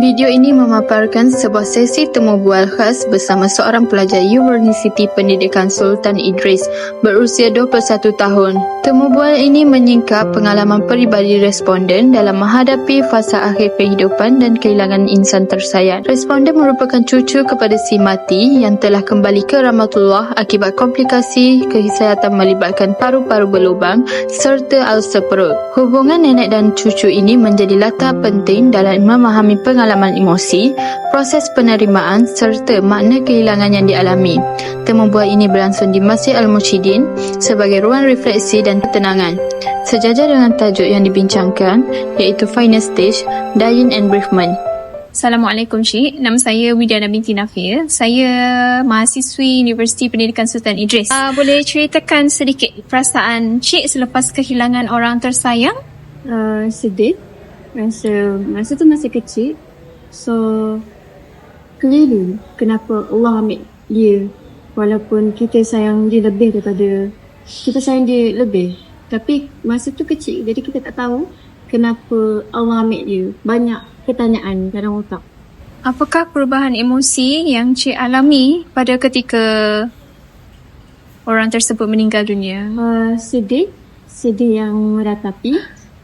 Video ini memaparkan sebuah sesi temu bual khas bersama seorang pelajar Universiti Pendidikan Sultan Idris berusia 21 tahun. Temu bual ini menyingkap pengalaman peribadi responden dalam menghadapi fasa akhir kehidupan dan kehilangan insan tersayang. Responden merupakan cucu kepada si mati yang telah kembali ke rahmatullah akibat komplikasi kesihatan melibatkan paru-paru berlubang serta ulcer perut. Hubungan nenek dan cucu ini menjadi latar penting dalam memahami pengalaman emosi, proses penerimaan serta makna kehilangan yang dialami. Temu bual ini berlangsung di Masjid Al-Mursyidin sebagai ruang refleksi dan ketenangan. Sejajar dengan tajuk yang dibincangkan iaitu Final Stage, Dying and Bereavement. Assalamualaikum Cik, nama saya Widiana binti Nafir. Saya mahasiswi Universiti Pendidikan Sultan Idris. Boleh ceritakan sedikit perasaan Cik selepas kehilangan orang tersayang? Sedih. Masa tu masih kecil. So, keliru kenapa Allah ambil dia. Walaupun kita sayang dia lebih daripada, kita sayang dia lebih. Tapi masa tu kecil, jadi kita tak tahu kenapa Allah ambil dia. Banyak pertanyaan dalam otak. Apakah perubahan emosi yang Cik alami pada ketika orang tersebut meninggal dunia? Sedih yang meratapi.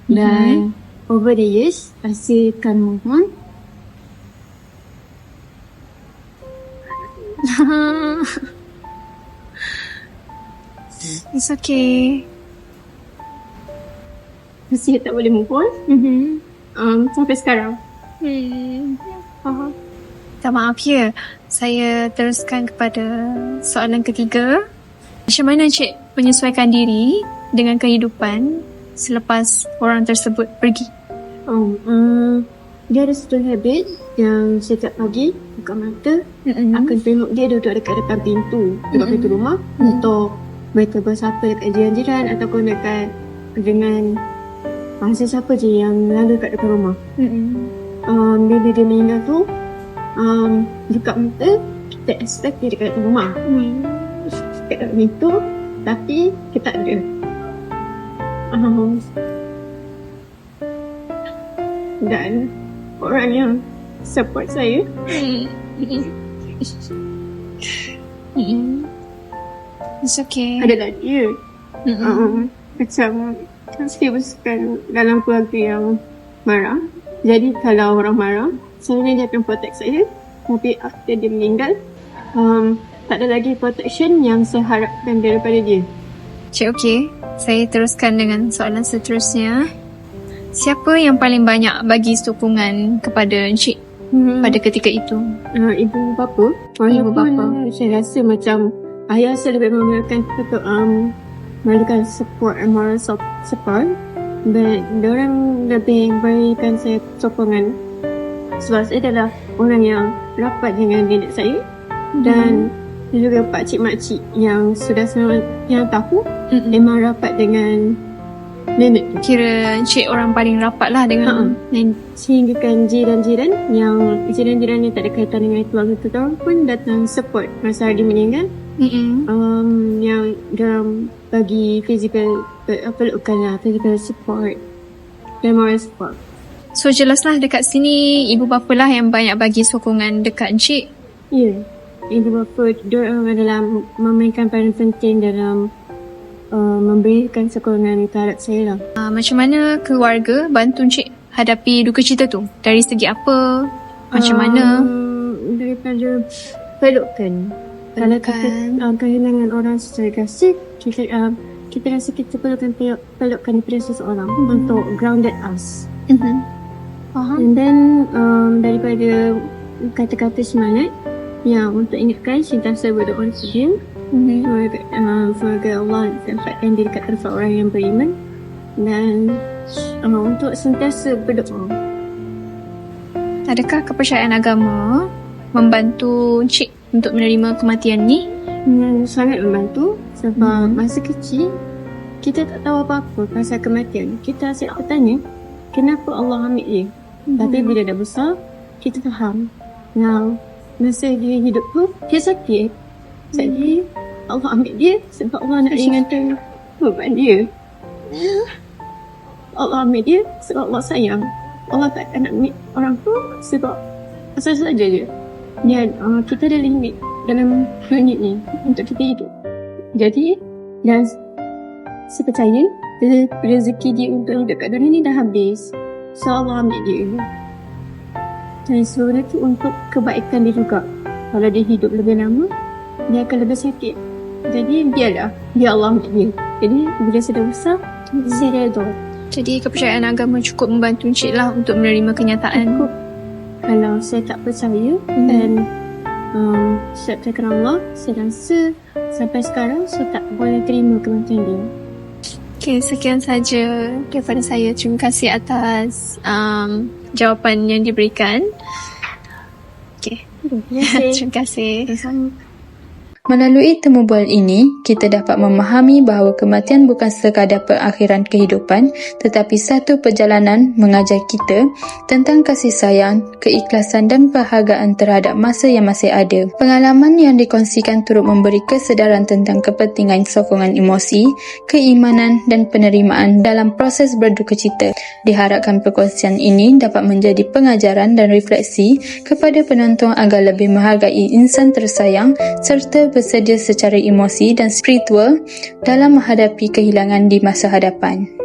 Dan over the years, hasilkan move on. It's okay. Masih tak boleh move on. Sampai sekarang. Tak maaf ya, saya teruskan kepada soalan ketiga. Macam mana Cik menyesuaikan diri dengan kehidupan selepas orang tersebut pergi? Dia ada satu habit yang setiap pagi buka mata, akan tengok dia duduk dekat depan pintu, dekat pintu rumah untuk mereka bersapa dekat jiran-jiran ataupun dekat dengan siapa je yang lalu kat depan rumah. Bila dia meninggal tu, buka mata, kita expect dia dekat depan rumah. Dekat pintu, tapi kita tak ada. Dan orang yang support saya It's okay. adalah dia. Macam saya besarkan dalam keluarga yang marah. Jadi kalau orang marah, sebenarnya dia akan protect saya. Tapi after dia meninggal, tak ada lagi protection yang saya harapkan daripada dia. Cik okey, saya teruskan dengan soalan seterusnya. Siapa yang paling banyak bagi sokongan kepada Encik pada ketika itu? Ibu bapa. Ibu bapa. Saya rasa macam ayah saya lebih memerlukan untuk memerlukan support, moral support. Dan diorang lebih berikan saya sokongan. Sebab saya adalah orang yang rapat dengan nenek saya. Dan juga pakcik-makcik yang sudah yang tahu memang rapat dengan nenek tu. Kira Encik orang paling rapat lah dengan nenek. Sehinggakan jiran-jiran yang tak ada kaitan dengan keluarga tu pun datang support masa dia meninggal. Yang dia bagi physical physical support dan moral support. So jelaslah dekat sini ibu bapa lah yang banyak bagi sokongan dekat Encik. Ya, ibu bapa diorang adalah memainkan peranan penting dalam memberikan sokongan terhadap saya lah. Macam mana keluarga bantu Encik hadapi duka cita tu? Dari segi apa? Macam mana? Daripada pelukkan. Kalau kita kehilangan orang secara kasih, kita rasa kita pelukkan daripada seseorang untuk grounded us. And then daripada kata-kata semangat yang untuk ingatkan sentiasa berdoa sedia. Semoga Allah tempatkan diri kat tempat orang yang beriman dan untuk sentiasa berdoa. Adakah kepercayaan agama membantu Encik untuk menerima kematian ni? Sangat membantu sebab masa kecil kita tak tahu apa-apa pasal kematian. Kita asyik bertanya kenapa Allah ambil dia. Tapi bila dah besar kita faham. Masa dia hidup tu dia sakit. Jadi Allah ambil dia sebab Allah nak ringankan beban dia. Allah ambil dia sebab Allah sayang. Allah tak akan nak ambil orang tu sebab pasal saja je. Dan kita ada limit dalam dunia ni untuk kita hidup. Jadi, dan saya percaya rezeki dia untuk hidup kat dunia ni dah habis. So Allah ambil dia. Dan sebenarnya tu untuk kebaikan dia juga. Kalau dia hidup lebih lama, dia akan lebih sakit. Jadi biar Allah ambil dia. Jadi bila saya dah besar, saya redha. Jadi kepercayaan agama cukup membantu Encik lah untuk menerima kenyataan. Kalau saya tak percaya dan saya percaya Allah, saya rasa sampai sekarang saya tak boleh terima kematian dia. Okay, sekian saja daripada saya. Terima kasih atas jawapan yang diberikan. Okay. Terima kasih. Melalui temu bual ini, kita dapat memahami bahawa kematian bukan sekadar perakhiran kehidupan, tetapi satu perjalanan mengajar kita tentang kasih sayang, keikhlasan dan perhargaan terhadap masa yang masih ada. Pengalaman yang dikongsikan turut memberi kesedaran tentang kepentingan sokongan emosi, keimanan dan penerimaan dalam proses berduka cita. Diharapkan perkongsian ini dapat menjadi pengajaran dan refleksi kepada penonton agar lebih menghargai insan tersayang serta bersedia secara emosi dan spiritual dalam menghadapi kehilangan di masa hadapan.